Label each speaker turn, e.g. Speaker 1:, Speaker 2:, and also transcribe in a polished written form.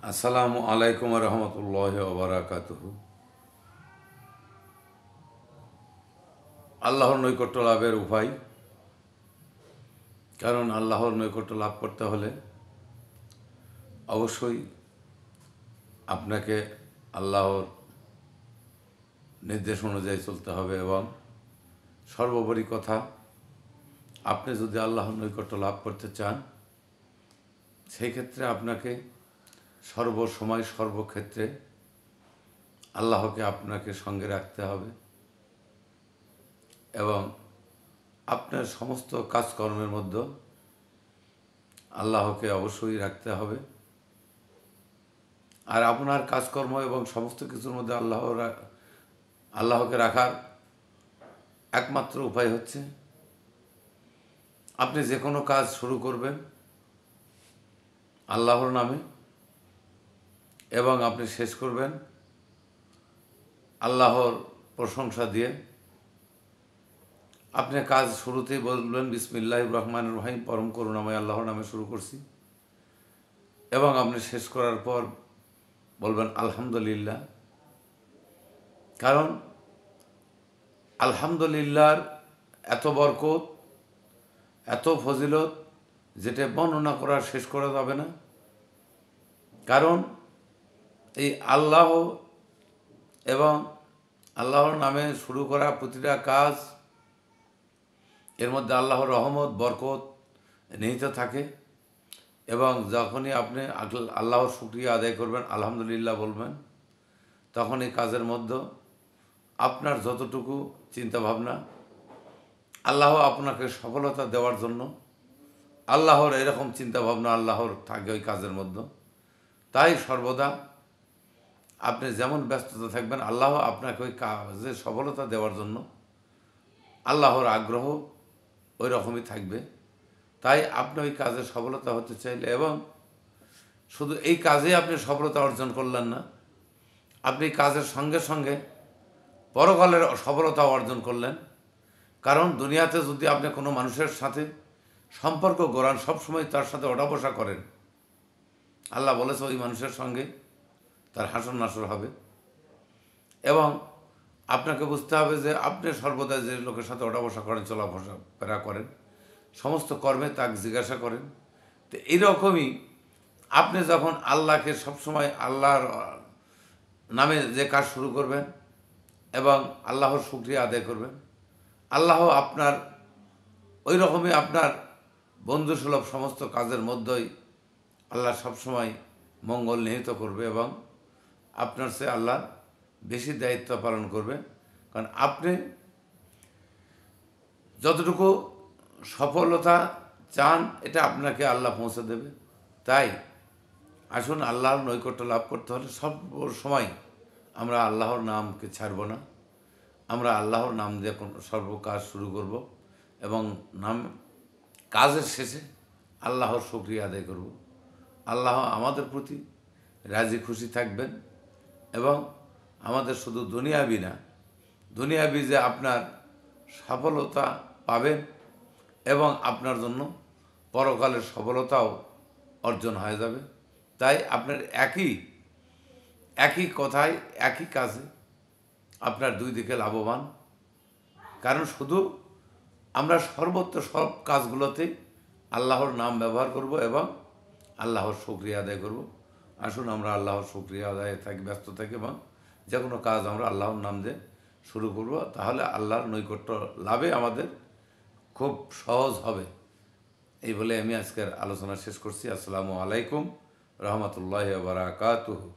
Speaker 1: আসসালামু আলাইকুম রহমতুল্লাহ ওবরাকাতুহু। আল্লাহর নৈকট্য লাভের উপায়, কারণ আল্লাহর নৈকট্য লাভ করতে হলে অবশ্যই আপনাকে আল্লাহর নির্দেশ অনুযায়ী চলতে হবে এবং সর্বোপরি কথা, আপনি যদি আল্লাহর নৈকট্য লাভ করতে চান সেই ক্ষেত্রে আপনাকে সর্বসময় সর্বক্ষেত্রে আল্লাহকে আপনাকে সঙ্গে রাখতে হবে এবং আপনার সমস্ত কাজকর্মের মধ্যে আল্লাহকে অবশ্যই রাখতে হবে। আর আপনার কাজকর্ম এবং সমস্ত কিছুর মধ্যে আল্লাহকে রাখার একমাত্র উপায় হচ্ছে আপনি যে কোনো কাজ শুরু করবেন আল্লাহর নামে এবং আপনি শেষ করবেন আল্লাহর প্রশংসা দিয়ে। আপনি কাজ শুরুতেই বলবেন বিসমিল্লাহির রহমানির রহিম, পরম করুণাময় আল্লাহর নামে শুরু করছি, এবং আপনি শেষ করার পর বলবেন আলহামদুলিল্লাহ। কারণ আলহামদুলিল্লাহর এত বরকত, এত ফজিলত, যেটা বর্ণনা করা শেষ করা যাবে না। কারণ এই আল্লাহ এবং আল্লাহর নামে শুরু করা প্রতিটা কাজ, এর মধ্যে আল্লাহর রহমত বরকত নিহিত থাকে। এবং যখনই আপনি আল্লাহর শুকরিয়া আদায় করবেন, আলহামদুলিল্লাহ বলবেন, তখন এই কাজের মধ্যে আপনার যতটুকু চিন্তাভাবনা, আল্লাহ আপনাকে সফলতা দেওয়ার জন্য আল্লাহর এরকম চিন্তাভাবনা আল্লাহর থাকে ওই কাজের মধ্যে। তাই সর্বদা আপনি যেমন ব্যস্ততা থাকবেন, আল্লাহ আপনাকে ওই কাজে সফলতা দেওয়ার জন্য আল্লাহর আগ্রহ ওই রকমই থাকবে। তাই আপনি ওই কাজে সফলতা হতে চাইলে, এবং শুধু এই কাজে আপনি সফলতা অর্জন করলেন না, আপনি কাজের সঙ্গে সঙ্গে পরকালের সফলতা অর্জন করলেন। কারণ দুনিয়াতে যদি আপনি কোনো মানুষের সাথে সম্পর্ক গড়ান, সবসময় তার সাথে ওঠা বসা করেন, আল্লাহ বলেছে ওই মানুষের সঙ্গে তার হাসর নাসর হবে। এবং আপনাকে বুঝতে হবে যে আপনি সর্বদা যে লোকের সাথে ওঠা বসা করেন, চলাফেরা করেন, সমস্ত কর্মে তাকে জিজ্ঞাসা করেন। তো এইরকমই আপনি যখন আল্লাহকে সবসময় আল্লাহর নামে যে কাজ শুরু করবেন এবং আল্লাহর শুকরিয়া আদায় করবেন, আল্লাহ আপনার ওই রকমই আপনার বন্ধুসুলভ সমস্ত কাজের মধ্যেই আল্লাহ সবসময় মঙ্গল নিহিত করবে এবং আপনার সে আল্লাহ বেশি দায়িত্ব পালন করবে। কারণ আপনি যতটুকু সফলতা চান এটা আপনাকে আল্লাহ পৌঁছে দেবে। তাই আসুন, আল্লাহর নৈকট্য লাভ করতে হলে সব সময় আমরা আল্লাহর নামকে ছাড়ব না। আমরা আল্লাহর নাম দিয়ে সর্ব কাজ শুরু করব এবং কাজের শেষে আল্লাহর শুকরিয়া আদায় করব। আল্লাহ আমাদের প্রতি রাজি খুশি থাকবেন এবং আমাদের শুধু দুনিয়াবি না, দুনিয়াবি যে আপনার সফলতা পাবেন এবং আপনার জন্য পরকালের সফলতাও অর্জন হয়ে যাবে। তাই আপনার একই কথায় একই কাজে আপনার দুই দিকে লাভবান। কারণ শুধু আমরা সর্বত্র সব কাজগুলোতে আল্লাহর নাম ব্যবহার করব এবং আল্লাহর শুকরিয়া আদায় করব। আসুন আমরা আল্লাহর শুকরিয়া আদায়ে ব্যস্ত থাকি এবং যে কোনো কাজ আমরা আল্লাহর নাম দিয়ে শুরু করব, তাহলে আল্লাহর নৈকট্য লাভে আমাদের খুব সহজ হবে। এই বলে আমি আজকের আলোচনা শেষ করছি। আসসালামু আলাইকুম রহমতুল্লাহি ওয়া বারাকাতুহু।